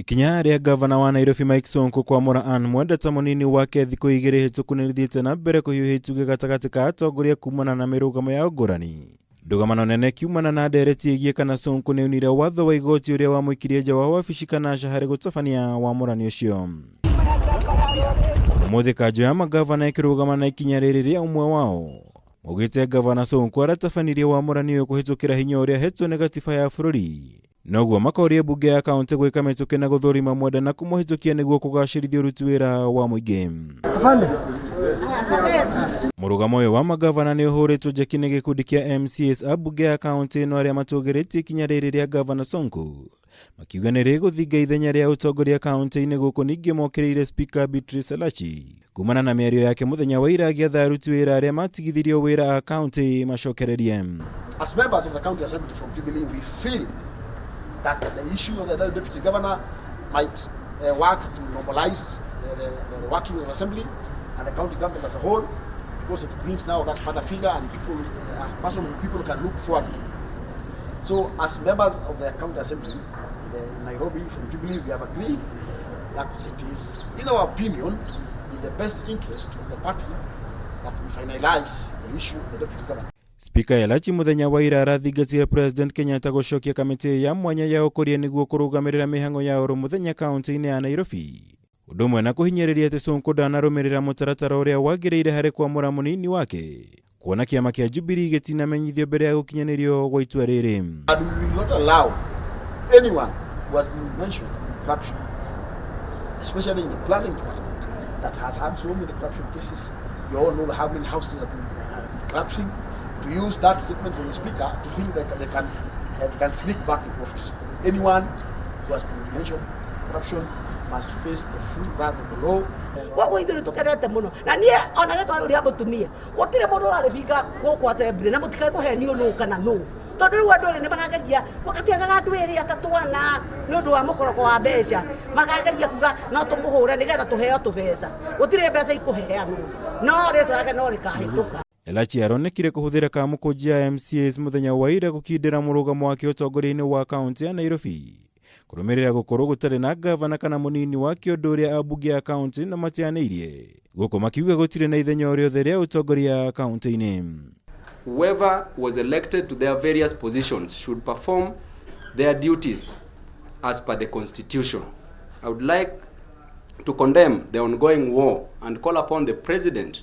Ikinya ria gavana wa Nairobi Mike Sonko kwamura mwendeta munini wake thikũ igĩrĩ hĩtũku nĩrĩthiĩte na mbere kũhiũhia itugĩ gatagatĩ ka atongoria kumana na mĩrũgamo ya ngũrani. Ndũgamano nene kiumana na ndereti ĩgiĩ kana Sonko nĩaunire watho wa igoti ũrĩa wamũikirie nja wa wabici kana aca harĩ gũtabania wamũrani ũcio. Ũmũthĩ kanjũ ya magavana ĩkĩrũgama na ikinya rĩrĩ rĩa ũmwe wao. Maugĩte gavana Sonko aratabanirie wamũrani ũyũ kũhĩtũkĩra hinya ũrĩa ahetwo nĩ gatiba ya bũrũri. Noguo makoria bunge ya kaunti gwĩka mĩtũkĩ na gũthũrima mwenda na kũmũhĩtũkia nĩguo kũgacĩrithia ũruti wĩra wa mũingĩ. Mũrũgamo ũyũ wa magavana nĩ ũhũrĩtwo njeki nĩ gĩkundi kĩa MCAs a bunge ya kaunti ĩno arĩa matũgĩrĩtie ikinya rĩrĩ rĩa gavana Sonko, makiuga nĩ rĩgũthinga ithenya rĩa ũtongoria kaunti-inĩ gũkũ ningĩ mokĩrĩire Speaker Beatrice Elachi kumana na mĩario yake mũthenya wa ira agĩatha aruti wĩra arĩa matigithirio wĩra a kaunti macokererie. As members of the county assembly from Jubilee, we feel that the issue of the deputy governor might work to normalize the working of the assembly and the county government as a whole, because it brings now that father figure and people, person who people can look forward to. So, as members of the county assembly in Nairobi from Jubilee, we have agreed that it is, in our opinion, in the best interest of the party that we finalize the issue of the deputy governor. Speaker Elachi muthenya wa ira arathingatire President Kenyatta gũcokia kamĩtĩ ya mwanya ya ũkũria nĩguo kũrũgamĩrĩra mĩhang'o ya oro mũthenya kaunti-inĩ ya Nairobi. Ũndũ ũmwe na kũhinyĩrĩria atĩ Sonko ndanarũmĩrĩra mũtaratara ũrĩa wagĩrĩire harĩ kwamũra mũnini wake, kuona kĩama kĩa Jubilee gĩtinamenyithio mbere ya gũkinyanĩrio gwa itua rĩrĩ. And we will not allow anyone who has been mentioned in corruption, especially in the planning department, that has had so many corruption cases. You all know how many houses have been collapsing, to use that statement from the speaker to feel that they can sneak back into office. Anyone who has been mentioned corruption must face the full wrath of the law. What we do to get at the mono? And yeah, on a little able to me. What did a mono pica go was a brain? I'm not going to have you know, can I know? Don't do what doing in the Managadia. What can I do at Tatuana? No, do a mocro a beja. Magadia, not to move and get to hair to Vesa. What did I say to hair? No, there's like an orica. Elachi aronekire kũhũthĩra kamũkũnjia ya MCAs mũthenya wa ira gũkindĩra mũrũgamo wake ũtongoria-inĩ wa kaunti ya Nairobi, kũrũmĩrĩra gũkorwo gũtarĩ na gavana kana mũnini wake ũndũ ũrĩa abunge ya kaunti na matianĩirie, gũkũ makiuga gũtirĩ na ithenya o rĩothe rĩa ũtongoria kaunti-inĩ. Whoever was elected to their various positions should perform their duties as per the constitution. I would like to condemn the ongoing war and call upon the president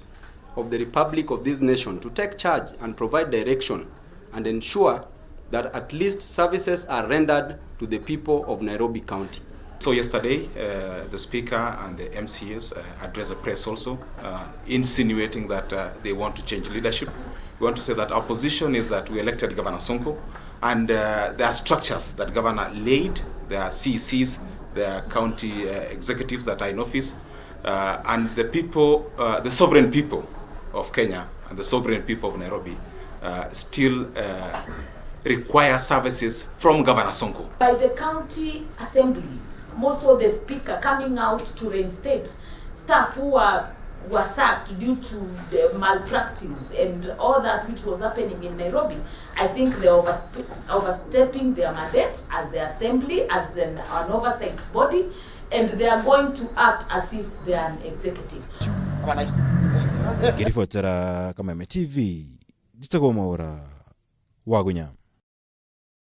of the Republic of this nation to take charge and provide direction and ensure that at least services are rendered to the people of Nairobi County. So yesterday, the Speaker and the MCAs addressed the press also, insinuating that they want to change leadership. We want to say that our position is that we elected Governor Sonko, and there are structures that Governor laid. There are CECs, there are county executives that are in office, and the people, the sovereign people of Kenya and the sovereign people of Nairobi still require services from Governor Sonko. By the county assembly, more so the speaker coming out to reinstate staff who were sacked due to the malpractice and all that which was happening in Nairobi. I think they're overstepping their mandate as the assembly, as an oversight body, and they are going to act as if they are an executive. Ngĩribotera kama TV, njitagwo Mwaura Wagunya.